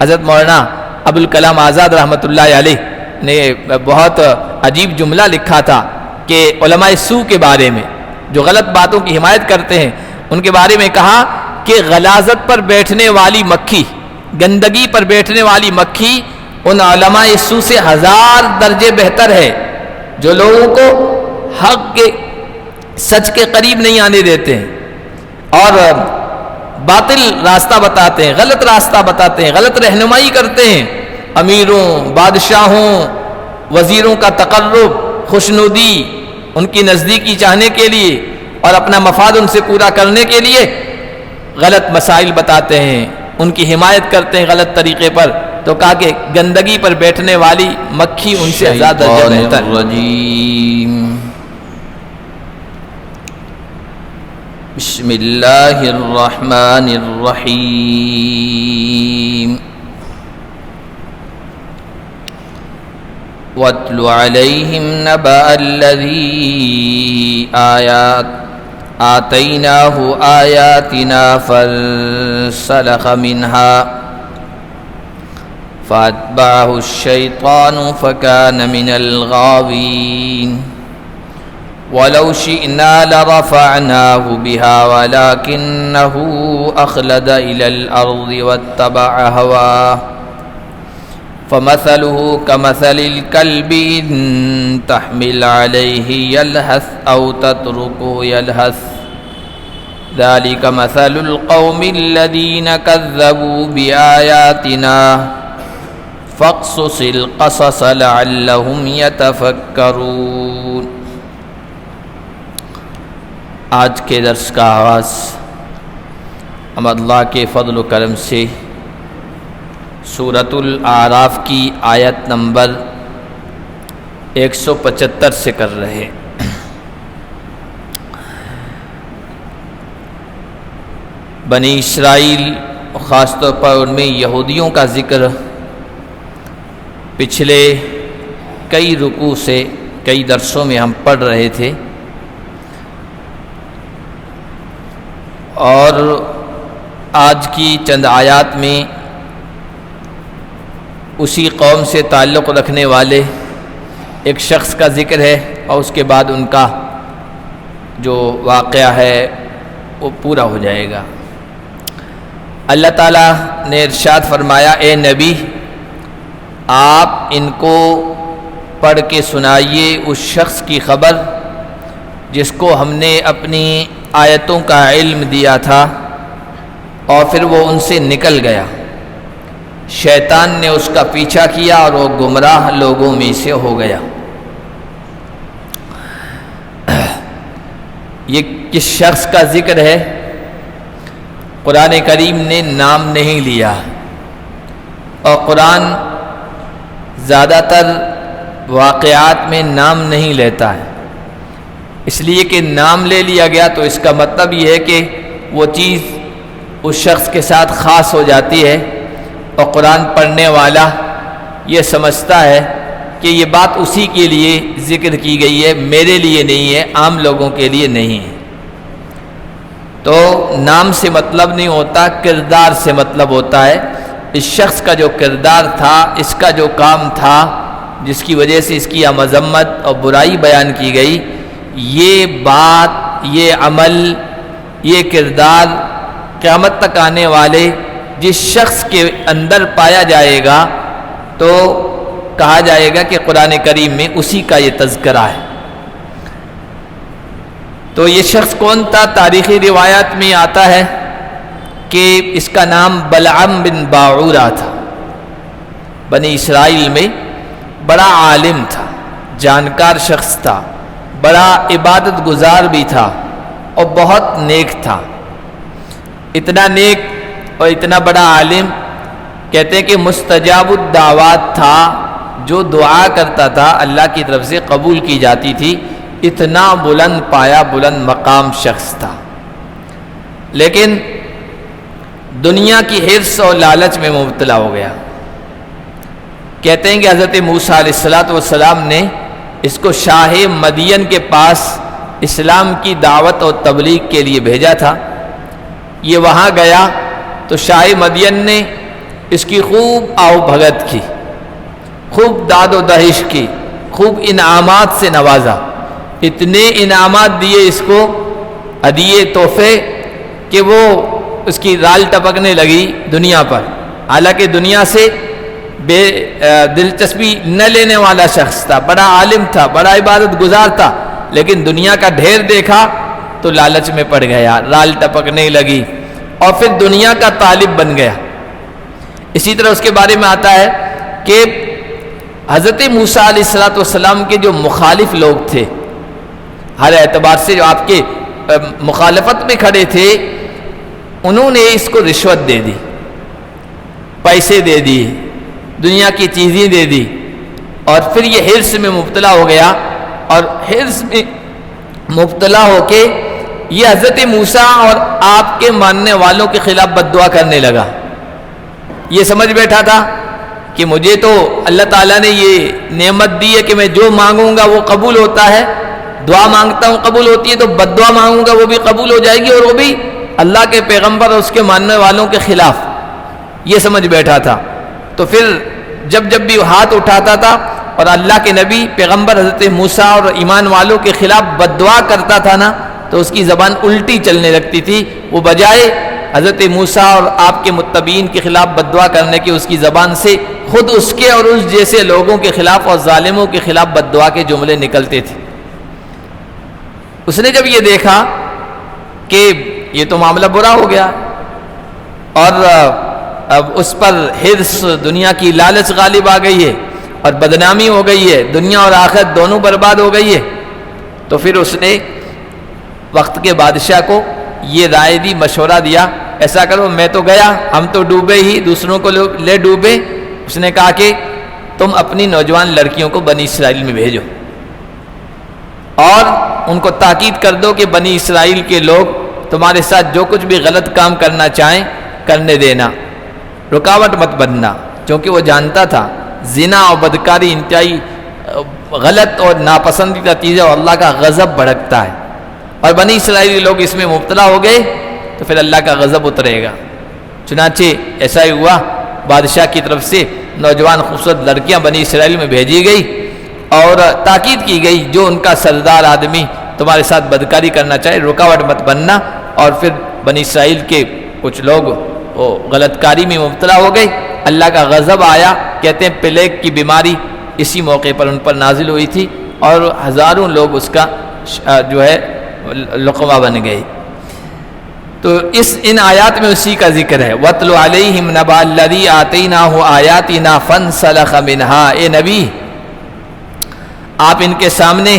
حضرت مولانا ابوالکلام آزاد رحمۃ اللہ علیہ نے بہت عجیب جملہ لکھا تھا کہ علماء سو کے بارے میں جو غلط باتوں کی حمایت کرتے ہیں ان کے بارے میں کہا کہ غلاظت پر بیٹھنے والی مکھی، گندگی پر بیٹھنے والی مکھی ان علماء سو سے 1000 درجے بہتر ہے جو لوگوں کو حق کے سچ کے قریب نہیں آنے دیتے ہیں اور باطل راستہ بتاتے ہیں، غلط راستہ بتاتے ہیں، غلط رہنمائی کرتے ہیں، امیروں، بادشاہوں، وزیروں کا تقرب، خوشنودی، ان کی نزدیکی چاہنے کے لیے اور اپنا مفاد ان سے پورا کرنے کے لیے غلط مسائل بتاتے ہیں، ان کی حمایت کرتے ہیں غلط طریقے پر، تو کہا کہ گندگی پر بیٹھنے والی مکھی ان سے 1000 درجے بہتر۔ بسم اللہ الرحمن الرحیم وَاتْلُ عَلَيْهِمْ نَبَأَ الَّذِي آتَيْنَاهُ آيَاتِنَا فَانسَلَخَ مِنْهَا فَأَتْبَعَهُ الشَّيْطَانُ فَكَانَ مِنَ الْغَاوِينَ وَلَوْ شِئْنَا لَرَفَعْنَاهُ بِهَا وَلَكِنَّهُ أَخْلَدَ إِلَى الْأَرْضِ وَاتَّبَعَ هَوَاهُ فَمَثَلُهُ كَمَثَلِ الْكَلْبِ إِن تَحْمِلْ عَلَيْهِ يَلْهَثْ أَوْ تَتْرُكْهُ يَلْهَث ذَلِكَ مَثَلُ الْقَوْمِ الَّذِينَ كَذَّبُوا بِآيَاتِنَا فَاقْصُصِ الْقَصَصَ لَعَلَّهُمْ يَتَفَكَّرُونَ۔ آج کے درس کا آغاز ہم اللہ کے فضل و کرم سے سورۃ الاعراف کی آیت نمبر 175 سے کر رہے ہیں۔ بنی اسرائیل خاص طور پر ان میں یہودیوں کا ذکر پچھلے کئی رکوع سے کئی درسوں میں ہم پڑھ رہے تھے، اور آج کی چند آیات میں اسی قوم سے تعلق رکھنے والے ایک شخص کا ذکر ہے اور اس کے بعد ان کا جو واقعہ ہے وہ پورا ہو جائے گا۔ اللہ تعالیٰ نے ارشاد فرمایا، اے نبی آپ ان کو پڑھ کے سنائیے اس شخص کی خبر جس کو ہم نے اپنی آیتوں کا علم دیا تھا اور پھر وہ ان سے نکل گیا، شیطان نے اس کا پیچھا کیا اور وہ گمراہ لوگوں میں سے ہو گیا۔ یہ کس شخص کا ذکر ہے؟ قرآن کریم نے نام نہیں لیا، اور قرآن زیادہ تر واقعات میں نام نہیں لیتا ہے، اس لیے کہ نام لے لیا گیا تو اس کا مطلب یہ ہے کہ وہ چیز اس شخص کے ساتھ خاص ہو جاتی ہے، اور قرآن پڑھنے والا یہ سمجھتا ہے کہ یہ بات اسی کے لیے ذکر کی گئی ہے، میرے لیے نہیں ہے، عام لوگوں کے لیے نہیں ہے۔ تو نام سے مطلب نہیں ہوتا، کردار سے مطلب ہوتا ہے۔ اس شخص کا جو کردار تھا، اس کا جو کام تھا، جس کی وجہ سے اس کی مذمت اور برائی بیان کی گئی، یہ بات، یہ عمل، یہ کردار قیامت تک آنے والے جس شخص کے اندر پایا جائے گا تو کہا جائے گا کہ قرآن کریم میں اسی کا یہ تذکرہ ہے۔ تو یہ شخص کون تھا؟ تاریخی روایات میں آتا ہے کہ اس کا نام بلعم بن باعورہ تھا، بنی اسرائیل میں بڑا عالم تھا، جانکار شخص تھا، بڑا عبادت گزار بھی تھا اور بہت نیک تھا۔ اتنا نیک اور اتنا بڑا عالم، کہتے ہیں کہ مستجاب الدعوات تھا، جو دعا کرتا تھا اللہ کی طرف سے قبول کی جاتی تھی، اتنا بلند پایا، بلند مقام شخص تھا۔ لیکن دنیا کی حرص اور لالچ میں مبتلا ہو گیا۔ کہتے ہیں کہ حضرت موسیٰ علیہ السلام نے اس کو شاہ مدین کے پاس اسلام کی دعوت اور تبلیغ کے لیے بھیجا تھا۔ یہ وہاں گیا تو شاہ مدین نے اس کی خوب آؤ بھگت کی، خوب داد و دہش کی، خوب انعامات سے نوازا، اتنے انعامات دیے اس کو، ہدیے تحفے، کہ وہ اس کی رال ٹپکنے لگی دنیا پر۔ حالانکہ دنیا سے بے دلچسپی نہ لینے والا شخص تھا، بڑا عالم تھا، بڑا عبادت گزار تھا، لیکن دنیا کا ڈھیر دیکھا تو لالچ میں پڑ گیا، رال ٹپکنے لگی اور پھر دنیا کا طالب بن گیا۔ اسی طرح اس کے بارے میں آتا ہے کہ حضرت موسیٰ علیہ السلام کے جو مخالف لوگ تھے، ہر اعتبار سے جو آپ کے مخالفت میں کھڑے تھے، انہوں نے اس کو رشوت دے دی، پیسے دے دیے، دنیا کی چیزیں دے دی، اور پھر یہ حرص میں مبتلا ہو گیا، اور حرص میں مبتلا ہو کے یہ حضرت موسیٰ اور آپ کے ماننے والوں کے خلاف بد دعا کرنے لگا۔ یہ سمجھ بیٹھا تھا کہ مجھے تو اللہ تعالیٰ نے یہ نعمت دی ہے کہ میں جو مانگوں گا وہ قبول ہوتا ہے، دعا مانگتا ہوں قبول ہوتی ہے، تو بد دعا مانگوں گا وہ بھی قبول ہو جائے گی، اور وہ بھی اللہ کے پیغمبر اور اس کے ماننے والوں کے خلاف، یہ سمجھ بیٹھا تھا۔ تو پھر جب بھی ہاتھ اٹھاتا تھا اور اللہ کے نبی پیغمبر حضرت موسیٰ اور ایمان والوں کے خلاف بد دعا کرتا تھا نا، تو اس کی زبان الٹی چلنے لگتی تھی، وہ بجائے حضرت موسیٰ اور آپ کے متبعین کے خلاف بد دعا کرنے کی، اس کی زبان سے خود اس کے اور اس جیسے لوگوں کے خلاف اور ظالموں کے خلاف بد دعا کے جملے نکلتے تھے۔ اس نے جب یہ دیکھا کہ یہ تو معاملہ برا ہو گیا، اور اب اس پر حرص، دنیا کی لالچ غالب آ گئی ہے، اور بدنامی ہو گئی ہے، دنیا اور آخرت دونوں برباد ہو گئی ہے، تو پھر اس نے وقت کے بادشاہ کو یہ رائے دی، مشورہ دیا، ایسا کرو، میں تو گیا، ہم تو ڈوبے ہی، دوسروں کو لے ڈوبے۔ اس نے کہا کہ تم اپنی نوجوان لڑکیوں کو بنی اسرائیل میں بھیجو، اور ان کو تاکید کر دو کہ بنی اسرائیل کے لوگ تمہارے ساتھ جو کچھ بھی غلط کام کرنا چاہیں کرنے دینا، رکاوٹ مت بننا، کیونکہ وہ جانتا تھا زنا اور بدکاری انتہائی غلط اور ناپسندیدہ چیز ہے، اور اللہ کا غضب بھڑکتا ہے، اور بنی اسرائیلی لوگ اس میں مبتلا ہو گئے تو پھر اللہ کا غضب اترے گا۔ چنانچہ ایسا ہی ہوا، بادشاہ کی طرف سے نوجوان خوبصورت لڑکیاں بنی اسرائیل میں بھیجی گئی، اور تاکید کی گئی جو ان کا سردار آدمی تمہارے ساتھ بدکاری کرنا چاہے رکاوٹ مت بننا، اور پھر بنی اسرائیل کے کچھ لوگ وہ غلط کاری میں مبتلا ہو گئے، اللہ کا غضب آیا، کہتے ہیں پلیگ کی بیماری اسی موقع پر ان پر نازل ہوئی تھی، اور ہزاروں لوگ اس کا جو ہے لقمہ بن گئے۔ تو ان آیات میں اسی کا ذکر ہے، وَاتْلُ عَلَيْهِمْ نَبَأَ الَّذِي آتَيْنَاهُ آيَاتِنَا فَانْسَلَخَ مِنْهَا۔ اے نبی، آپ ان کے سامنے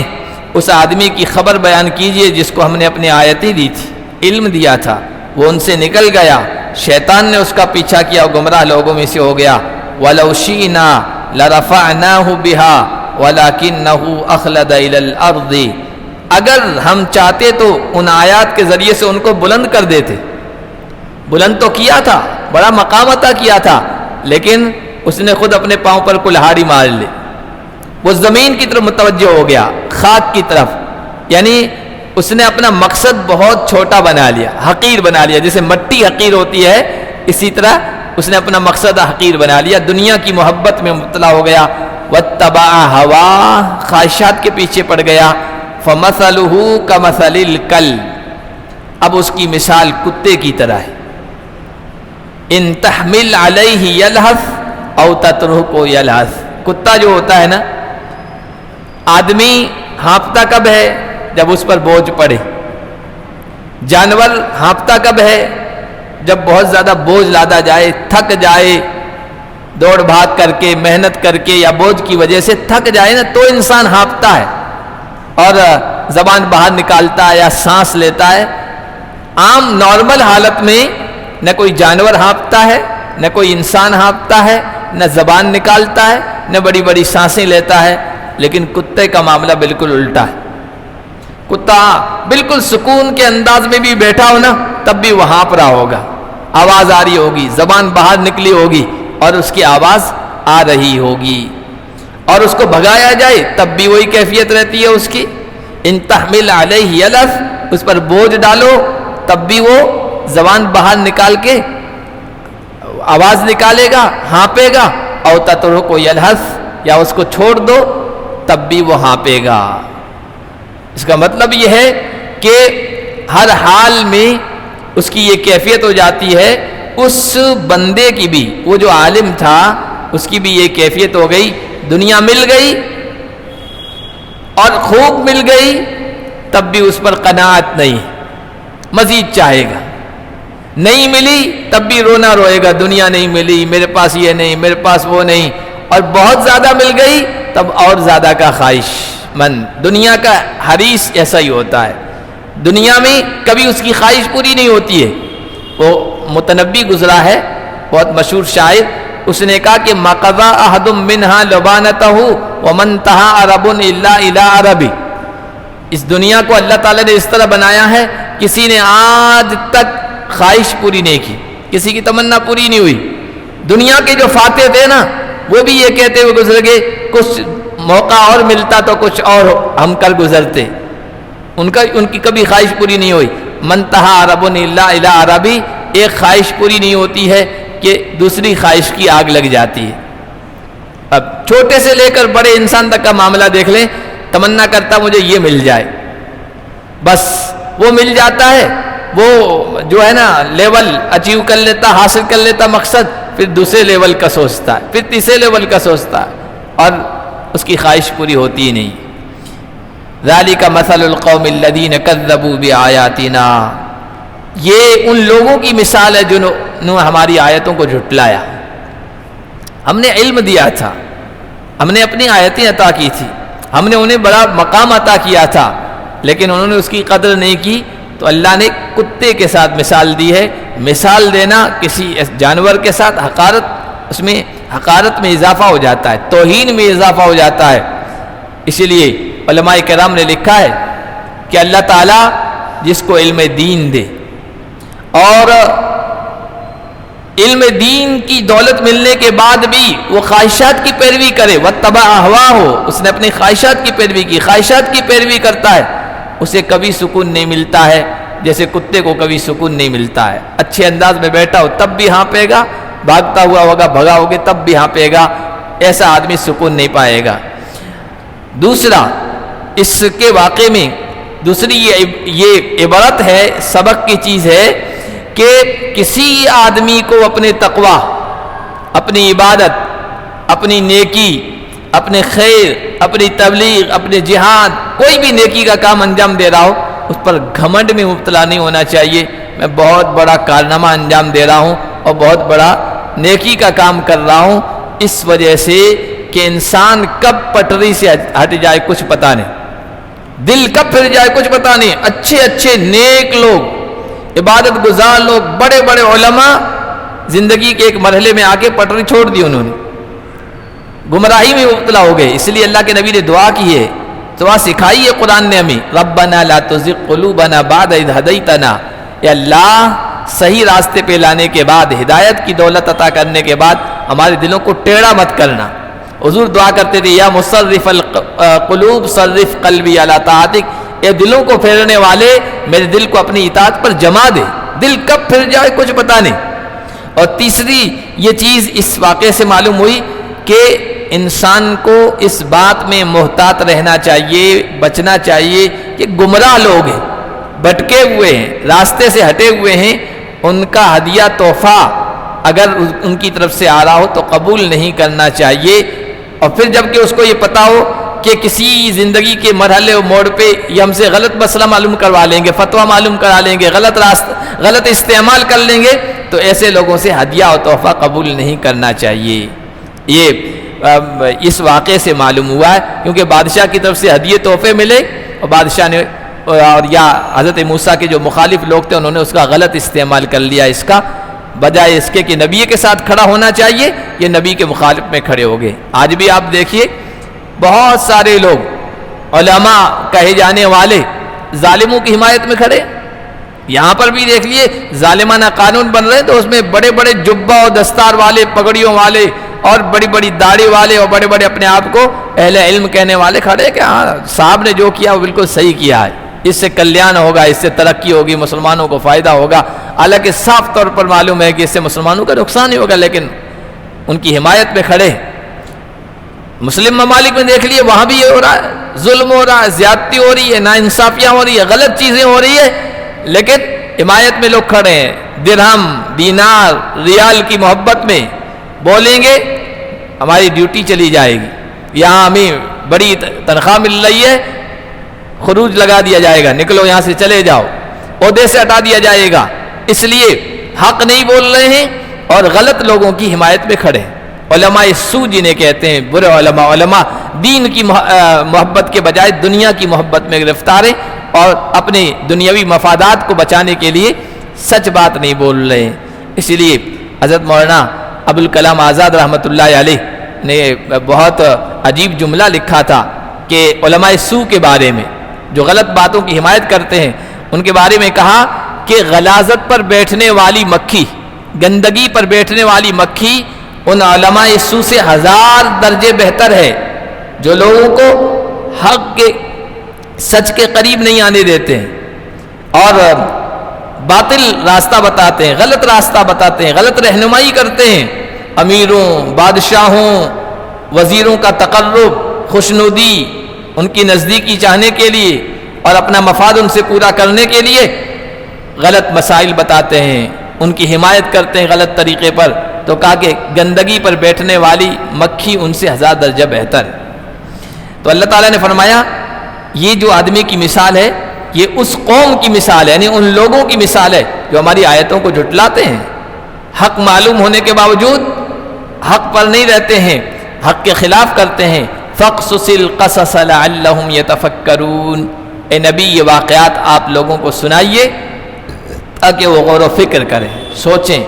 اس آدمی کی خبر بیان کیجئے جس کو ہم نے اپنی آیتیں دی تھی، علم دیا تھا، وہ ان سے نکل گیا، شیطان نے اس کا پیچھا کیا، گمراہ لوگوں میں سے ہو گیا۔ وَلَوْ شِئْنَا لَرَفَعْنَاهُ بِهَا وَلَكِنَّهُ أَخْلَدَ إِلَى الْأَرْضِ۔ اگر ہم چاہتے تو ان آیات کے ذریعے سے ان کو بلند کر دیتے، بلند تو کیا تھا، بڑا مقام عطا کیا تھا، لیکن اس نے خود اپنے پاؤں پر کلہاڑی مار لی، وہ زمین کی طرف متوجہ ہو گیا، خاک کی طرف، یعنی اس نے اپنا مقصد بہت چھوٹا بنا لیا، حقیر بنا لیا، جیسے مٹی حقیر ہوتی ہے اسی طرح اس نے اپنا مقصد حقیر بنا لیا، دنیا کی محبت میں مبتلا ہو گیا، واتبع ہوا، خواہشات کے پیچھے پڑ گیا، فَمَثَلُهُ كَمَثَلِ الْكَلْبِ، اب اس کی مثال کتے کی طرح ہے، ان تحمل علیہ یلہث او تترکہ یلہث۔ کتا جو ہوتا ہے نا، آدمی ہانپتا کب ہے؟ جب اس پر بوجھ پڑے، جانور ہانپتا کب ہے؟ جب بہت زیادہ بوجھ لادا جائے، تھک جائے، دوڑ بھاگ کر کے، محنت کر کے یا بوجھ کی وجہ سے تھک جائے نا، تو انسان ہانپتا ہے اور زبان باہر نکالتا ہے یا سانس لیتا ہے۔ عام نارمل حالت میں نہ کوئی جانور ہانپتا ہے، نہ کوئی انسان ہانپتا ہے، نہ زبان نکالتا ہے، نہ بڑی بڑی سانسیں لیتا ہے، لیکن کتے کا معاملہ بالکل الٹا ہے۔ کتا بالکل سکون کے انداز میں بھی بیٹھا ہو نا، تب بھی وہ ہانپ رہا ہوگا، آواز آ رہی ہوگی، زبان باہر نکلی ہوگی اور اس کی آواز آ رہی ہوگی، اور اس کو بھگایا جائے تب بھی وہی کیفیت رہتی ہے اس کی۔ ان تحمل علیہ یلہث، اس پر بوجھ ڈالو تب بھی وہ زبان باہر نکال کے آواز نکالے گا، ہانپے گا، او تترکو یلہث، یا اس کو چھوڑ دو تب بھی وہ ہانپے گا۔ اس کا مطلب یہ ہے کہ ہر حال میں اس کی یہ کیفیت ہو جاتی ہے۔ اس بندے کی بھی، وہ جو عالم تھا اس کی بھی یہ کیفیت ہو گئی، دنیا مل گئی اور خوب مل گئی تب بھی اس پر قناعت نہیں، مزید چاہے گا، نہیں ملی تب بھی رونا روئے گا، دنیا نہیں ملی، میرے پاس یہ نہیں، میرے پاس وہ نہیں، اور بہت زیادہ مل گئی تب اور زیادہ کا خواہش مند۔ دنیا کا حریص ایسا ہی ہوتا ہے، دنیا میں کبھی اس کی خواہش پوری نہیں ہوتی ہے۔ وہ متنبی گزرا ہے، بہت مشہور شاعر، اس نے کہا کہ ما قضى احد منها لبانته ومن انتهى عرب الا الى عربی۔ اس دنیا کو اللہ تعالیٰ نے اس طرح بنایا ہے، کسی نے آج تک خواہش پوری نہیں کی، کسی کی تمنا پوری نہیں ہوئی۔ دنیا کے جو فاتح تھے نا، وہ بھی یہ کہتے ہوئے گزر گئے، کچھ موقع اور ملتا تو کچھ اور ہم کر گزرتے، ان کی کبھی خواہش پوری نہیں ہوئی۔ منتہا عرب الا الی عربی، ایک خواہش پوری نہیں ہوتی ہے کہ دوسری خواہش کی آگ لگ جاتی ہے۔ اب چھوٹے سے لے کر بڑے انسان تک کا معاملہ دیکھ لیں، تمنا کرتا مجھے یہ مل جائے، بس وہ مل جاتا ہے، وہ جو ہے نا لیول اچیو کر لیتا، حاصل کر لیتا مقصد، پھر دوسرے لیول کا سوچتا ہے، پھر تیسرے لیول کا سوچتا ہے، اور اس کی خواہش پوری ہوتی ہی نہیں۔ ذالک مثل القوم الذین کذبوا بآیاتنا، یہ ان لوگوں کی مثال ہے جنہوں نے ہماری آیتوں کو جھٹلایا۔ ہم نے علم دیا تھا، ہم نے اپنی آیتیں عطا کی تھی، ہم نے انہیں بڑا مقام عطا کیا تھا، لیکن انہوں نے اس کی قدر نہیں کی، تو اللہ نے کتے کے ساتھ مثال دی ہے۔ مثال دینا کسی جانور کے ساتھ اس میں حقارت میں اضافہ ہو جاتا ہے، توہین میں اضافہ ہو جاتا ہے۔ اسی لیے علماء کرام نے لکھا ہے کہ اللہ تعالیٰ جس کو علم دین دے اور علم دین کی دولت ملنے کے بعد بھی وہ خواہشات کی پیروی کرے، واتبع اہواہ، اس نے اپنی خواہشات کی پیروی کی، خواہشات کی پیروی کرتا ہے، اسے کبھی سکون نہیں ملتا ہے، جیسے کتے کو کبھی سکون نہیں ملتا ہے۔ اچھے انداز میں بیٹھا ہو تب بھی ہانپے گا، بھاگتا ہوا ہوگا، بھگا ہوگا تب بھی ہانپے گا، ایسا آدمی سکون نہیں پائے گا۔ دوسرا، اس کے واقعے میں دوسری یہ عبرت ہے، سبق کی چیز ہے کہ کسی آدمی کو اپنے تقوی، اپنی عبادت، اپنی نیکی، اپنے خیر، اپنی تبلیغ، اپنے جہاد، کوئی بھی نیکی کا کام انجام دے رہا ہو، اس پر گھمنڈ میں مبتلا نہیں ہونا چاہیے۔ میں بہت بڑا کارنامہ انجام دے رہا ہوں اور بہت بڑا نیکی کا کام کر رہا ہوں، اس وجہ سے کہ انسان کب پٹری سے ہٹ جائے کچھ پتہ نہیں، دل کب پھر جائے کچھ پتہ نہیں۔ اچھے اچھے نیک لوگ، عبادت گزار لوگ، بڑے بڑے علماء زندگی کے ایک مرحلے میں آ کے پٹری چھوڑ دی، انہوں نے گمراہی میں مبتلا ہو گئے۔ اس لیے اللہ کے نبی نے دعا کی ہے، دعا سکھائی ہے قرآن نے ہمیں، ربنا لا تزغ قلوبنا بعد اذ ہدیتنا، اے اللہ صحیح راستے پہ لانے کے بعد، ہدایت کی دولت عطا کرنے کے بعد ہمارے دلوں کو ٹیڑھا مت کرنا۔ حضور دعا کرتے تھے، یا مصرف القلوب صرف قلبی علی طاعتک، اے دلوں کو پھیرنے والے میرے دل کو اپنی اطاعت پر جما دے، دل کب پھر جائے کچھ پتہ نہیں۔ اور تیسری یہ چیز اس واقعے سے معلوم ہوئی کہ انسان کو اس بات میں محتاط رہنا چاہیے، بچنا چاہیے کہ گمراہ لوگ ہیں، بھٹکے ہوئے ہیں، راستے سے ہٹے ہوئے ہیں، ان کا ہدیہ تحفہ اگر ان کی طرف سے آ رہا ہو تو قبول نہیں کرنا چاہیے۔ اور پھر جب کہ اس کو یہ پتا ہو کہ کسی زندگی کے مرحلے و موڑ پہ یہ ہم سے غلط مسئلہ معلوم کروا لیں گے، فتویٰ معلوم کرا لیں گے، غلط استعمال کر لیں گے، تو ایسے لوگوں سے ہدیہ اور تحفہ قبول نہیں کرنا چاہیے۔ یہ اس واقعے سے معلوم ہوا ہے، کیونکہ بادشاہ کی طرف سے ہدیے تحفے ملے اور بادشاہ نے اور یا حضرت موسیٰ کے جو مخالف لوگ تھے انہوں نے اس کا غلط استعمال کر لیا، اس کا بجائے اس کے کہ نبی کے ساتھ کھڑا ہونا چاہیے، یہ نبی کے مخالف میں کھڑے ہو گئے۔ آج بھی آپ دیکھیے بہت سارے لوگ علماء کہے جانے والے ظالموں کی حمایت میں کھڑے، یہاں پر بھی دیکھ لیے ظالمانہ قانون بن رہے ہیں تو اس میں بڑے بڑے جبہ اور دستار والے، پگڑیوں والے اور بڑی بڑی داڑھی والے اور بڑے بڑے اپنے آپ کو اہل علم کہنے والے کھڑے کہ ہاں صاحب نے جو کیا وہ بالکل صحیح کیا ہے، اس سے کلیان ہوگا، اس سے ترقی ہوگی، مسلمانوں کو فائدہ ہوگا، حالانکہ صاف طور پر معلوم ہے کہ اس سے مسلمانوں کا نقصان ہی ہوگا، لیکن ان کی حمایت میں کھڑے۔ مسلم ممالک میں دیکھ لیے، وہاں بھی یہ ہو رہا ہے، ظلم ہو رہا ہے، زیادتی ہو رہی ہے، ناانصافیاں ہو رہی ہے، غلط چیزیں ہو رہی ہے، لیکن حمایت میں لوگ کھڑے ہیں۔ درہم، دینار، ریال کی محبت میں بولیں گے ہماری ڈیوٹی چلی جائے گی، یہاں ہمیں بڑی تنخواہ مل رہی ہے، خروج لگا دیا جائے گا، نکلو یہاں سے چلے جاؤ، عہدے سے ہٹا دیا جائے گا۔ اس لیے حق نہیں بول رہے ہیں اور غلط لوگوں کی حمایت میں کھڑے ہیں۔ علماء سو جنہیں کہتے ہیں، برے علماء، علماء دین کی محبت کے بجائے دنیا کی محبت میں گرفتار ہیں اور اپنے دنیاوی مفادات کو بچانے کے لیے سچ بات نہیں بول رہے ہیں۔ اسی لیے حضرت مولانا ابوالکلام آزاد رحمۃ اللہ علیہ نے بہت عجیب جملہ لکھا تھا کہ علماء سو کے بارے میں جو غلط باتوں کی حمایت کرتے ہیں، ان کے بارے میں کہا کہ غلاظت پر بیٹھنے والی مکھی، گندگی پر بیٹھنے والی مکھی ان علماء سو سے 1000 درجے بہتر ہے جو لوگوں کو حق کے، سچ کے قریب نہیں آنے دیتے ہیں اور باطل راستہ بتاتے ہیں، غلط راستہ بتاتے ہیں، غلط رہنمائی کرتے ہیں۔ امیروں، بادشاہوں، وزیروں کا تقرب، خوشنودی، ان کی نزدیکی چاہنے کے لیے اور اپنا مفاد ان سے پورا کرنے کے لیے غلط مسائل بتاتے ہیں، ان کی حمایت کرتے ہیں غلط طریقے پر۔ تو کہا کہ گندگی پر بیٹھنے والی مکھی ان سے 1000 درجہ بہتر ہے۔ تو اللہ تعالیٰ نے فرمایا یہ جو آدمی کی مثال ہے، یہ اس قوم کی مثال ہے، یعنی ان لوگوں کی مثال ہے جو ہماری آیتوں کو جھٹلاتے ہیں، حق معلوم ہونے کے باوجود حق پر نہیں رہتے ہیں، حق کے خلاف کرتے ہیں۔ فَقْصُصِ الْقَصَصَ لَعَلَّهُمْ يَتَفَكَّرُونَ، اے نبی یہ واقعات آپ لوگوں کو سنائیے تاکہ وہ غور و فکر کریں، سوچیں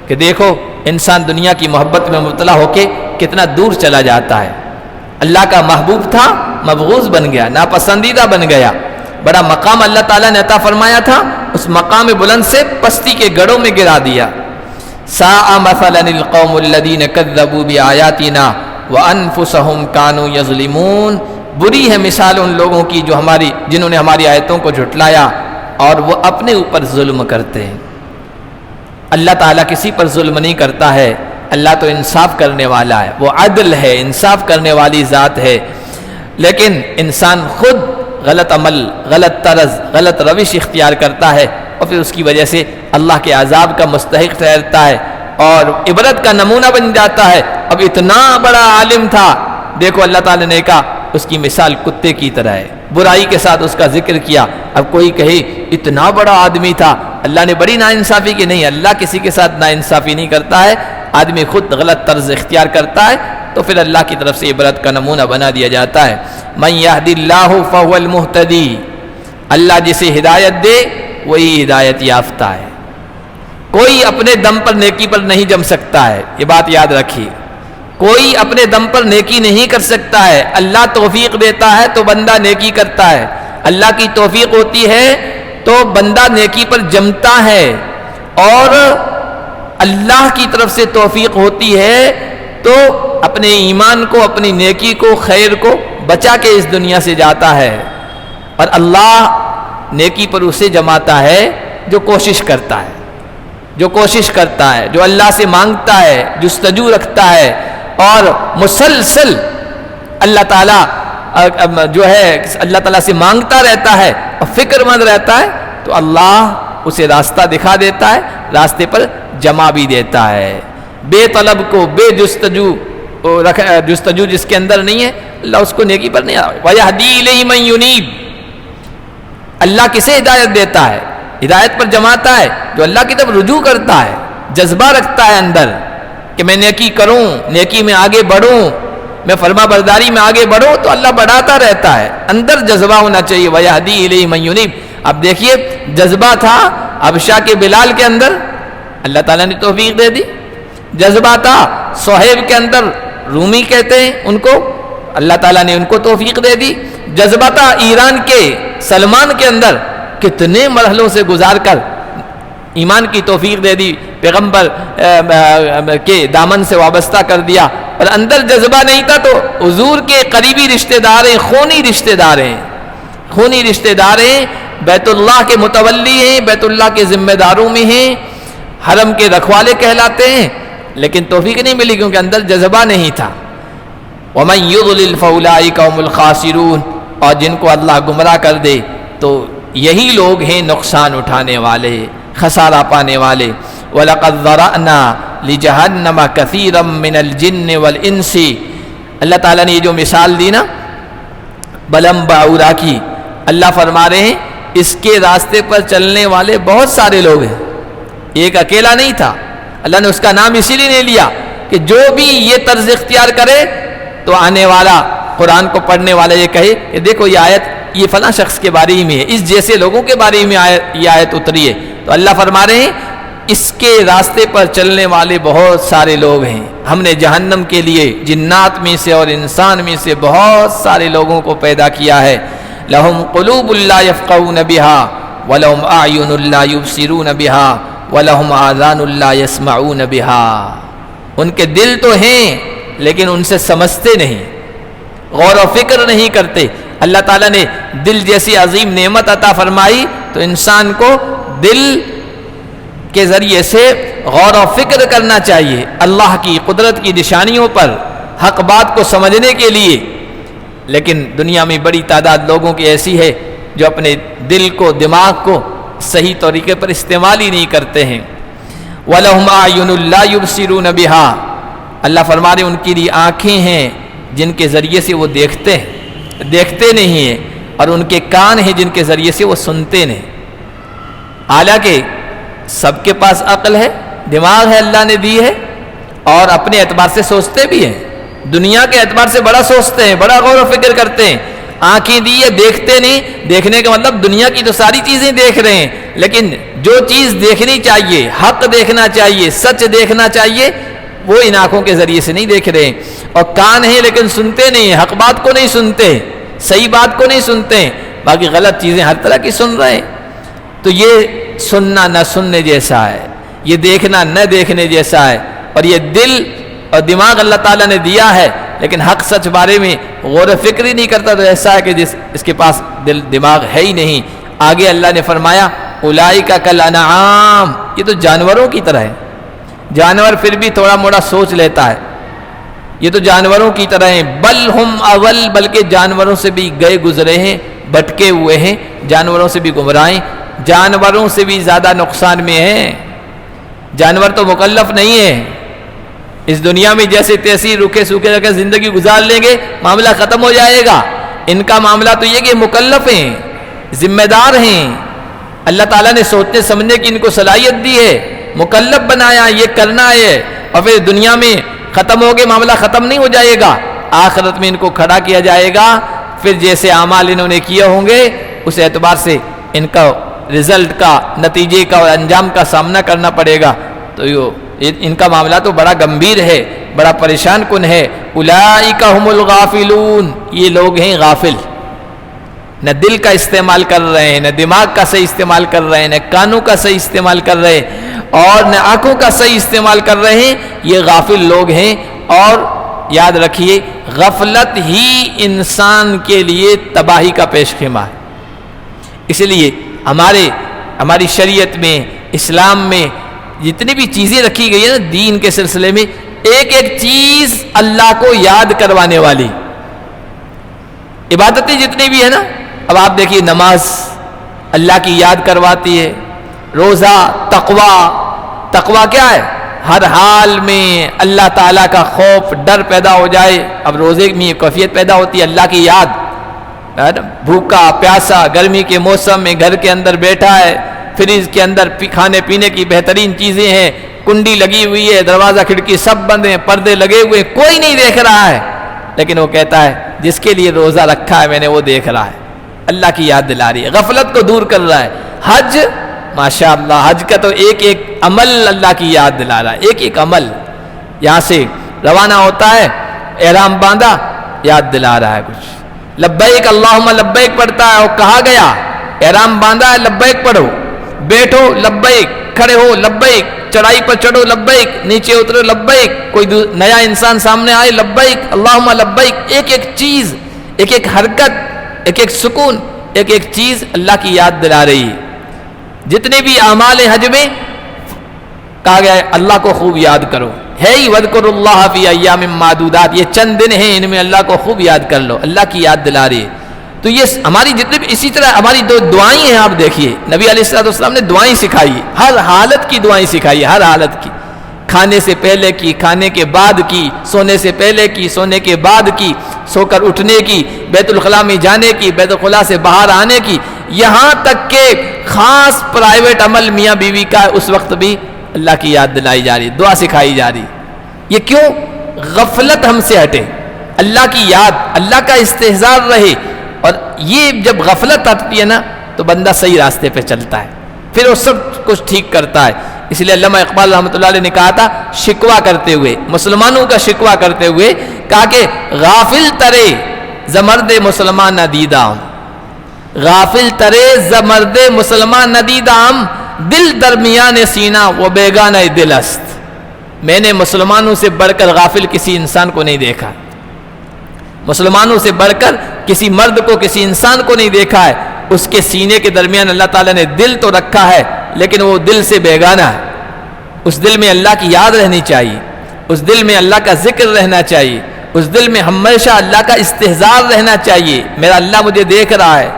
کہ دیکھو انسان دنیا کی محبت میں مبتلا ہو کے کتنا دور چلا جاتا ہے۔ اللہ کا محبوب تھا، مبغوض بن گیا، ناپسندیدہ بن گیا۔ بڑا مقام اللہ تعالیٰ نے عطا فرمایا تھا، اس مقام بلند سے پستی کے گڑھوں میں گرا دیا۔ ساء مثلا القوم الذین کذبوا بآیاتنا وانفسهم كانوا یظلمون، بری ہے مثال ان لوگوں کی جو جنہوں نے ہماری آیتوں کو جھٹلایا اور وہ اپنے اوپر ظلم کرتے ہیں۔ اللہ تعالیٰ کسی پر ظلم نہیں کرتا ہے، اللہ تو انصاف کرنے والا ہے، وہ عدل ہے، انصاف کرنے والی ذات ہے، لیکن انسان خود غلط عمل، غلط طرز، غلط روش اختیار کرتا ہے اور پھر اس کی وجہ سے اللہ کے عذاب کا مستحق ٹھہرتا ہے اور عبرت کا نمونہ بن جاتا ہے۔ اب اتنا بڑا عالم تھا، دیکھو اللہ تعالیٰ نے کہا اس کی مثال کتے کی طرح ہے، برائی کے ساتھ اس کا ذکر کیا۔ اب کوئی کہے اتنا بڑا آدمی تھا، اللہ نے بڑی ناانصافی کی، نہیں، اللہ کسی کے ساتھ ناانصافی نہیں کرتا ہے، آدمی خود غلط طرز اختیار کرتا ہے تو پھر اللہ کی طرف سے عبرت کا نمونہ بنا دیا جاتا ہے۔ من یہد اللہ فہو المہتدی، اللہ جسے ہدایت دے وہی ہدایت یافتہ ہے۔ کوئی اپنے دم پر نیکی پر نہیں جم سکتا ہے، یہ بات یاد رکھیے، کوئی اپنے دم پر نیکی نہیں کر سکتا ہے، اللہ توفیق دیتا ہے تو بندہ نیکی کرتا ہے، اللہ کی توفیق ہوتی ہے تو بندہ نیکی پر جمتا ہے، اور اللہ کی طرف سے توفیق ہوتی ہے تو اپنے ایمان کو، اپنی نیکی کو، خیر کو بچا کے اس دنیا سے جاتا ہے، اور اللہ نیکی پر اسے جماتا ہے جو کوشش کرتا ہے، جو کوشش کرتا ہے، جو اللہ سے مانگتا ہے، جستجو رکھتا ہے اور مسلسل اللہ تعالیٰ جو ہے اللہ تعالیٰ سے مانگتا رہتا ہے اور فکر مند رہتا ہے تو اللہ اسے راستہ دکھا دیتا ہے، راستے پر جمع بھی دیتا ہے۔ بے طلب کو، بے جستجو جس کے اندر نہیں ہے، اللہ اس کو نیکی پر نہیں وَيَهْدِي إِلَيْهِ مَن يُنِيبُ، اللہ کسے ہدایت دیتا ہے؟ ہدایت پر جماتا ہے جو اللہ کی طرف رجوع کرتا ہے، جذبہ رکھتا ہے اندر کہ میں نیکی کروں، نیکی میں آگے بڑھوں، میں فرما برداری میں آگے بڑھوں، تو اللہ بڑھاتا رہتا ہے، اندر جذبہ ہونا چاہیے۔ وَيَهْدِي إِلَيْهِ مَن يُنِيبُ، اب دیکھیے جذبہ تھا حبشہ کے بلال کے اندر، اللہ تعالیٰ نے توفیق دے دی۔ جذبہ تھا صہیب کے اندر، رومی کہتے ہیں ان کو، اللہ تعالیٰ نے ان کو توفیق دے دی۔ جذبہ تھا ایران کے سلمان کے اندر، کتنے مرحلوں سے گزار کر ایمان کی توفیق دے دی، پیغمبر کے دامن سے وابستہ کر دیا، اور اندر جذبہ نہیں تھا تو حضور کے قریبی رشتہ دار ہیں، خونی رشتہ دار ہیں، خونی رشتہ دار ہیں، بیت اللہ کے متولی ہیں، بیت اللہ کے ذمہ داروں میں ہیں، حرم کے رکھوالے کہلاتے ہیں، لیکن توفیق نہیں ملی کیونکہ اندر جذبہ نہیں تھا۔ وَمَن يُضْلِلْ فَأُولَٰئِكَ هُمُ الْخَاسِرُونَ، اور جن کو اللہ گمراہ کر دے تو یہی لوگ ہیں نقصان اٹھانے والے، خسارہ پانے والے۔ وَلَقَدْ ذَرَأْنَا لِجَهَنَّمَ كَثِيرًا مِّنَ الْجِنِّ وَالْإِنسِ، اللہ تعالیٰ نے یہ جو مثال دی نا بلم باورا کی، اللہ فرما رہے ہیں اس کے راستے پر چلنے والے بہت سارے لوگ ہیں، ایک اکیلا نہیں تھا۔ اللہ نے اس کا نام اسی لیے نہیں لیا کہ جو بھی یہ طرز اختیار کرے تو آنے والا قرآن کو پڑھنے والا یہ کہے کہ دیکھو یہ آیت یہ فلاں شخص کے بارے میں ہے، اس جیسے لوگوں کے بارے میں یہ آیت اتری ہے۔ تو اللہ فرما رہے ہیں اس کے راستے پر چلنے والے بہت سارے لوگ ہیں، ہم نے جہنم کے لیے جنات میں سے اور انسان میں سے بہت سارے لوگوں کو پیدا کیا ہے۔ لَهُمْ قُلُوبٌ لَا يَفْقَهُونَ بِهَا وَلَهُمْ أَعْيُنٌ لَا يُبْصِرُونَ بِهَا وَلَهُمْ آذَانٌ لَا يَسْمَعُونَ بِهَا، ان کے دل تو ہیں لیکن ان سے سمجھتے نہیں، غور و فکر نہیں کرتے۔ اللہ تعالیٰ نے دل جیسی عظیم نعمت عطا فرمائی تو انسان کو دل کے ذریعے سے غور و فکر کرنا چاہیے اللہ کی قدرت کی نشانیوں پر، حق بات کو سمجھنے کے لیے۔ لیکن دنیا میں بڑی تعداد لوگوں کی ایسی ہے جو اپنے دل کو، دماغ کو صحیح طریقے پر استعمال ہی نہیں کرتے ہیں۔ وَلَهُمْ أَعْيُنٌ لَا يُبْصِرُونَ بِهَا، اللہ فرما رہے ان کی آنکھیں ہیں جن کے ذریعے سے وہ دیکھتے نہیں ہیں، اور ان کے کان ہیں جن کے ذریعے سے وہ سنتے نہیں۔ حالانکہ سب کے پاس عقل ہے، دماغ ہے، اللہ نے دی ہے، اور اپنے اعتبار سے سوچتے بھی ہیں، دنیا کے اعتبار سے بڑا سوچتے ہیں، بڑا غور و فکر کرتے ہیں۔ آنکھیں دی ہے، دیکھتے نہیں، دیکھنے کا مطلب دنیا کی تو ساری چیزیں دیکھ رہے ہیں، لیکن جو چیز دیکھنی چاہیے، حق دیکھنا چاہیے، سچ دیکھنا چاہیے، وہ ان آنکھوں کے ذریعے سے نہیں دیکھ رہے ہیں۔ اور کان ہیں لیکن سنتے نہیں ہیں، حق بات کو نہیں سنتے، صحیح بات کو نہیں سنتے ہیں، باقی غلط چیزیں ہر طرح کی سن رہے ہیں۔ تو یہ سننا نہ سننے جیسا ہے، یہ دیکھنا نہ دیکھنے جیسا ہے، اور یہ دل اور دماغ اللہ تعالیٰ نے دیا ہے لیکن حق سچ بارے میں غور و فکر ہی نہیں کرتا، تو ایسا ہے کہ اس کے پاس دل دماغ ہے ہی نہیں۔ آگے اللہ نے فرمایا اولئک کالانعام، یہ تو جانوروں کی طرح ہے، جانور پھر بھی تھوڑا موڑا سوچ لیتا ہے، یہ تو جانوروں کی طرح ہیں۔ بل ہم اول، بلکہ جانوروں سے بھی گئے گزرے ہیں، بھٹکے ہوئے ہیں، جانوروں سے بھی گمراہ ہیں، جانوروں سے بھی زیادہ نقصان میں ہیں۔ جانور تو مکلف نہیں ہے، اس دنیا میں جیسے تیسے روکھے سوکھے رکھے زندگی گزار لیں گے، معاملہ ختم ہو جائے گا۔ ان کا معاملہ تو یہ کہ مکلف ہیں، ذمہ دار ہیں، اللہ تعالیٰ نے سوچنے سمجھنے کی ان کو صلاحیت دی ہے، مکلف بنایا، یہ کرنا ہے، اور پھر دنیا میں ختم ہو کے معاملہ ختم نہیں ہو جائے گا، آخرت میں ان کو کھڑا کیا جائے گا، پھر جیسے اعمال انہوں نے کیے ہوں گے اس اعتبار سے ان کا رزلٹ کا، نتیجے کا اور انجام کا سامنا کرنا پڑے گا۔ تو ان کا معاملہ تو بڑا گمبھیر ہے، بڑا پریشان کن ہے۔ اولئک هم الغافلون، یہ لوگ ہیں غافل، نہ دل کا استعمال کر رہے ہیں، نہ دماغ کا صحیح استعمال کر رہے ہیں، نہ کانوں کا صحیح استعمال کر رہے ہیں، اور نہ آنکھوں کا صحیح استعمال کر رہے ہیں، یہ غافل لوگ ہیں۔ اور یاد رکھیے غفلت ہی انسان کے لیے تباہی کا پیش خیمہ ہے۔ اس لیے ہماری شریعت میں، اسلام میں جتنی بھی چیزیں رکھی گئی ہیں نا دین کے سلسلے میں، ایک ایک چیز اللہ کو یاد کروانے والی، عبادتیں جتنی بھی ہے نا، اب آپ دیکھیے نماز اللہ کی یاد کرواتی ہے، روزہ تقوی کیا ہے؟ ہر حال میں اللہ تعالیٰ کا خوف، ڈر پیدا ہو جائے۔ اب روزے میں یہ کیفیت پیدا ہوتی ہے اللہ کی یاد، بھوکا پیاسا گرمی کے موسم میں گھر کے اندر بیٹھا ہے، فریج کے اندر کھانے پینے کی بہترین چیزیں ہیں، کنڈی لگی ہوئی ہے، دروازہ کھڑکی سب بند ہیں، پردے لگے ہوئے، کوئی نہیں دیکھ رہا ہے، لیکن وہ کہتا ہے جس کے لیے روزہ رکھا ہے میں نے وہ دیکھ رہا ہے، اللہ کی یاد دلا رہی ہے، غفلت کو دور کر رہا ہے۔ حج، ماشاءاللہ حج کا تو ایک ایک عمل اللہ کی یاد دلا رہا ہے، ایک ایک عمل، یہاں سے روانہ ہوتا ہے، احرام باندھا، یاد دلا رہا ہے کچھ، لبیک اللہم لبیک پڑھتا ہے، اور کہا گیا احرام باندھا ہے لبیک پڑھو، بیٹھو لبیک، کھڑے ہو لبیک، چڑھائی پر چڑھو لبیک، نیچے اترو لبیک، کوئی نیا انسان سامنے آئے لبیک اللہم لبیک، ایک ایک چیز، ایک ایک حرکت، ایک ایک سکون، ایک ایک چیز اللہ کی یاد دلا رہی ہے. جتنے بھی اعمال حج میں کہا گیا ہے اللہ کو خوب یاد کرو، ہے ہی وَاذْكُرُوا اللَّهَ فِي أَيَّامٍ مَّعْدُودَاتٍ، یہ چند دن ہیں ان میں اللہ کو خوب یاد کر لو، اللہ کی یاد دلا رہی ہے. تو یہ ہماری جتنے بھی اسی طرح ہماری دو دعائیں ہیں، آپ دیکھیے نبی علیہ السلام نے دعائیں سکھائی ہے، ہر حالت کی دعائیں سکھائی ہے، ہر حالت کی، کھانے سے پہلے کی، کھانے کے بعد کی، سونے سے پہلے کی، سونے کے بعد کی، سو کر اٹھنے کی، بیت الخلاء میں جانے کی، بیت الخلاء سے باہر آنے کی، یہاں تک کہ خاص پرائیویٹ عمل میاں بیوی کا اس وقت بھی اللہ کی یاد دلائی جا رہی، دعا سکھائی جا رہی. یہ کیوں؟ غفلت ہم سے ہٹے، اللہ کی یاد، اللہ کا استحضار رہے. اور یہ جب غفلت آتی ہے نا تو بندہ صحیح راستے پہ چلتا ہے، پھر وہ سب کچھ ٹھیک کرتا ہے. اس لیے علامہ اقبال رحمۃ اللہ علیہ نے کہا تھا، شکوہ کرتے ہوئے، مسلمانوں کا شکوہ کرتے ہوئے کہا کہ غافل ترے زمرد مسلمان ندیدام، غافل ترے زمرد مسلمان ندیدام، دل درمیان سینہ وہ بیگانہ دل است. میں نے مسلمانوں سے بڑھ کر غافل کسی انسان کو نہیں دیکھا، مسلمانوں سے بڑھ کر کسی مرد کو، کسی انسان کو نہیں دیکھا ہے. اس کے سینے کے درمیان اللہ تعالیٰ نے دل تو رکھا ہے لیکن وہ دل سے بیگانہ ہے. اس دل میں اللہ کی یاد رہنی چاہیے، اس دل میں اللہ کا ذکر رہنا چاہیے، اس دل میں ہمیشہ اللہ کا استحضار رہنا چاہیے، میرا اللہ مجھے دیکھ رہا ہے،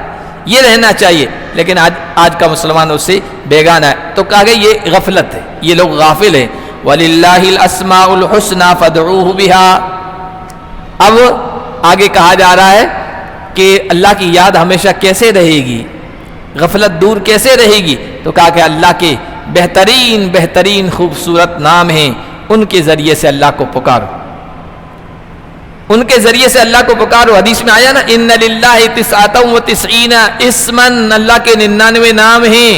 یہ رہنا چاہیے. لیکن آج کا مسلمان اس سے بیگانہ ہے. تو کہا گیا یہ غفلت ہے، یہ لوگ غافل ہیں. وَلِلَّهِ الْأَسْمَاءُ الْحُسْنَى فَادْعُوهُ بِهَا. اب آگے کہا جا رہا ہے کہ اللہ کی یاد ہمیشہ کیسے رہے گی، غفلت دور کیسے رہے گی. تو کہا کہ اللہ کے بہترین بہترین خوبصورت نام ہیں، ان کے ذریعے سے اللہ کو پکارو، ان کے ذریعے سے اللہ کو پکارو. حدیث میں آیا نا، ان للہ 99 اسما، اللہ کے 99 نام ہیں.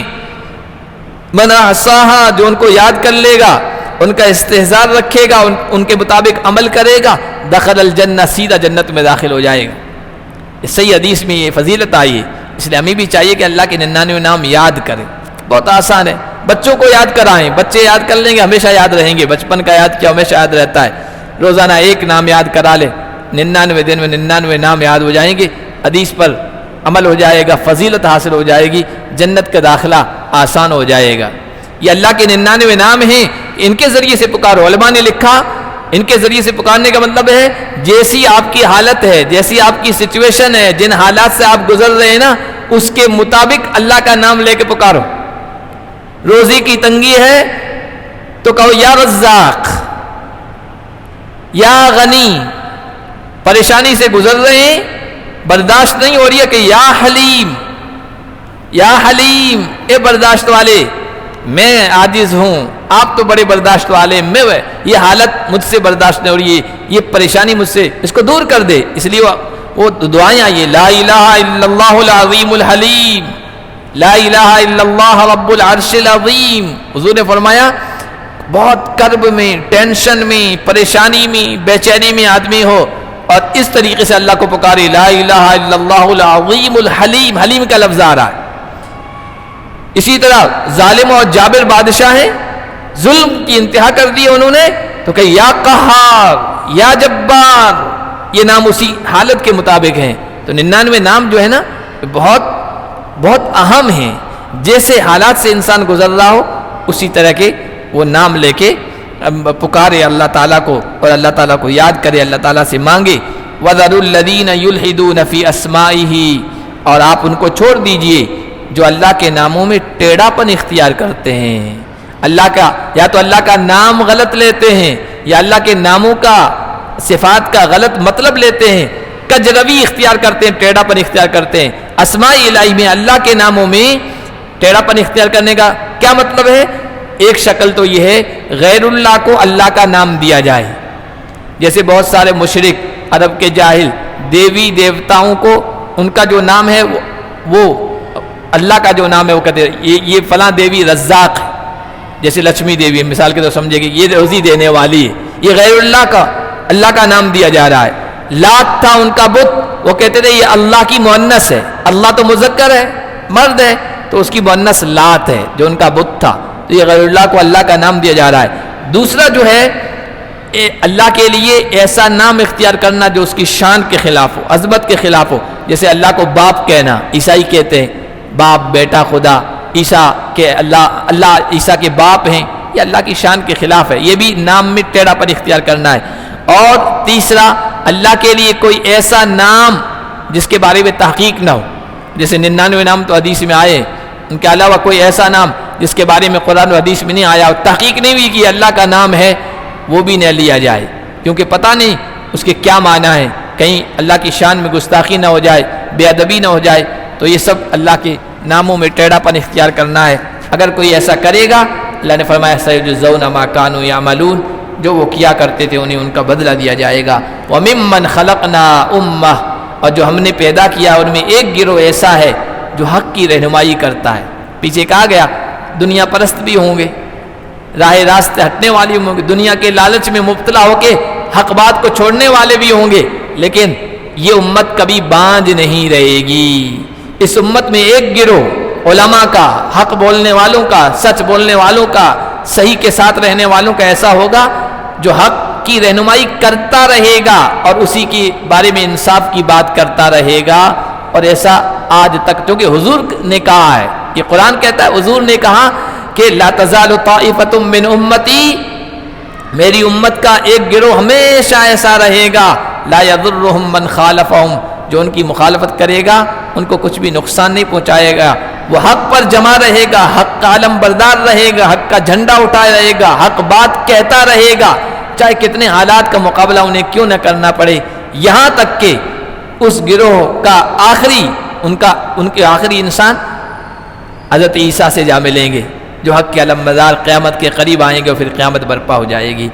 من احصاها، جو ان کو یاد کر لے گا، ان کا استحضار رکھے گا، ان کے مطابق عمل کرے گا، دخل الجنہ، سیدھا جنت میں داخل ہو جائے گا. اس صحیح حدیث میں یہ فضیلت آئی ہے. اس لیے ہمیں بھی چاہیے کہ اللہ کے 99 نام یاد کریں. بہت آسان ہے، بچوں کو یاد کرائیں، بچے یاد کر لیں گے، ہمیشہ یاد رہیں گے. بچپن کا یاد کیا ہمیشہ یاد رہتا ہے. روزانہ ایک نام یاد کرا لے، 99 دن میں 99 نام یاد ہو جائیں گے، حدیث پر عمل ہو جائے گا، فضیلت حاصل ہو جائے گی، جنت کا داخلہ آسان ہو جائے گا. یہ اللہ کے 99 نام ہیں، ان کے ذریعے سے پکارو. علماء نے لکھا ان کے ذریعے سے پکارنے کا مطلب ہے جیسی آپ کی حالت ہے، جیسی آپ کی سچویشن ہے، جن حالات سے آپ گزر رہے ہیں نا، اس کے مطابق اللہ کا نام لے کے پکارو. روزی کی تنگی ہے تو کہو یا رزاق، یا غنی. پریشانی سے گزر رہے ہیں، برداشت نہیں ہو رہی ہے کہ یا حلیم، یا حلیم، اے برداشت والے، میں عاجز ہوں، آپ تو بڑے برداشت والے، میں یہ حالت مجھ سے برداشت نہیں ہو رہی ہے، یہ پریشانی مجھ سے، اس کو دور کر دے. اس لیے وہ دعائیں آئیے، لا الہ الا اللہ العظیم الحلیم، لا الہ الا اللہ رب العرش العظیم. حضور نے فرمایا بہت کرب میں، ٹینشن میں، پریشانی میں، بے چینی میں آدمی ہو اور اس طریقے سے اللہ کو پکارے، لا الہ الا اللہ العظیم الحلیم. حلیم کا لفظ آ رہا ہے. اسی طرح ظالم اور جابر بادشاہ ہیں، ظلم کی انتہا کر دی انہوں نے، تو کہ یا قہار، یا جبار، یہ نام اسی حالت کے مطابق ہیں. تو 99 نام جو ہے نا بہت بہت اہم ہیں. جیسے حالات سے انسان گزر رہا ہو اسی طرح کے وہ نام لے کے پکارے اللہ تعالیٰ کو اور اللہ تعالیٰ کو یاد کرے، اللہ تعالیٰ سے مانگے. وَذَرُوا الَّذِينَ يُلْحِدُونَ فِي أَسْمَائِهِ، اور آپ ان کو چھوڑ دیجئے جو اللہ کے ناموں میں ٹیڑھا پن اختیار کرتے ہیں. اللہ کا یا تو اللہ کا نام غلط لیتے ہیں یا اللہ کے ناموں کا، صفات کا غلط مطلب لیتے ہیں، کجروی اختیار کرتے ہیں، ٹیڑھا پن اختیار کرتے ہیں. اسماء الہی میں، اللہ کے ناموں میں ٹیڑھا پن اختیار کرنے کا کیا مطلب ہے؟ ایک شکل تو یہ ہے غیر اللہ کو اللہ کا نام دیا جائے، جیسے بہت سارے مشرک عرب کے جاہل دیوی دیوتاؤں کو ان کا جو نام ہے وہ اللہ کا جو نام ہے وہ کہتے ہیں یہ فلاں دیوی رزاق ہے، جیسے لکشمی دیوی مثال کے طور سمجھے گی یہ روزی دینے والی ہے، یہ غیر اللہ کا نام دیا جا رہا ہے. لات تھا ان کا بت، وہ کہتے تھے یہ اللہ کی مؤنث ہے، اللہ تو مذکر ہے، مرد ہے، تو اس کی مؤنث لات ہے جو ان کا بت تھا. تو یہ غیر اللہ کو اللہ کا نام دیا جا رہا ہے. دوسرا جو ہے اللہ کے لیے ایسا نام اختیار کرنا جو اس کی شان کے خلاف ہو، عظمت کے خلاف ہو، جیسے اللہ کو باپ کہنا، عیسائی کہتے ہیں باپ بیٹا خدا، عیسیٰ کہ اللہ عیسیٰ کے باپ ہیں، یہ اللہ کی شان کے خلاف ہے، یہ بھی نام میں ٹیڑھا پر اختیار کرنا ہے۔ اور تیسرا، اللہ کے لیے کوئی ایسا نام جس کے بارے میں تحقیق نہ ہو، جیسے 99 نام تو حدیث میں آئے، ان کے علاوہ کوئی ایسا نام جس کے بارے میں قرآن و حدیث میں نہیں آیا اور تحقیق نہیں ہوئی کہ اللہ کا نام ہے، وہ بھی نہ لیا جائے، کیونکہ پتہ نہیں اس کے کیا معنی ہے، کہیں اللہ کی شان میں گستاخی نہ ہو جائے، بے ادبی نہ ہو جائے، تو یہ سب اللہ کے ناموں میں ٹیڑھا پن اختیار کرنا ہے۔ اگر کوئی ایسا کرے گا، اللہ نے فرمایا سَيَجْزَوْنَ مَا كَانُوا يَعْمَلُونَ، جو وہ کیا کرتے تھے انہیں ان کا بدلہ دیا جائے گا۔ وَمِمَّنْ خَلَقْنَا أُمَّةً، اور جو ہم نے پیدا کیا ان میں ایک گروہ ایسا ہے جو حق کی رہنمائی کرتا ہے۔ پیچھے کہا گیا دنیا پرست بھی ہوں گے، راہ راست ہٹنے والے ہوں گے، دنیا کے لالچ میں مبتلا ہو کے حق بات کو چھوڑنے والے بھی ہوں گے، لیکن یہ امت کبھی باندھ نہیں رہے گی۔ اس امت میں ایک گروہ علماء کا، حق بولنے والوں کا، سچ بولنے والوں کا، صحیح کے ساتھ رہنے والوں کا ایسا ہوگا جو حق کی رہنمائی کرتا رہے گا اور اسی کے بارے میں انصاف کی بات کرتا رہے گا۔ اور ایسا آج تک، کیونکہ حضور نے کہا ہے، یہ قرآن کہتا ہے، حضور نے کہا کہ لا تزال طائفۃ من امتی، میری امت کا ایک گروہ ہمیشہ ایسا رہے گا، لا یضرهم من خالفهم، جو ان کی مخالفت کرے گا ان کو کچھ بھی نقصان نہیں پہنچائے گا، وہ حق پر جمع رہے گا، حق کا علم بردار رہے گا، حق کا جھنڈا اٹھائے رہے گا، حق بات کہتا رہے گا، چاہے کتنے حالات کا مقابلہ انہیں کیوں نہ کرنا پڑے، یہاں تک کہ اس گروہ کا ان کے آخری انسان حضرت عیسیٰ سے جا ملیں گے، جو حق کے علم بردار قیامت کے قریب آئیں گے اور پھر قیامت برپا ہو جائے گی۔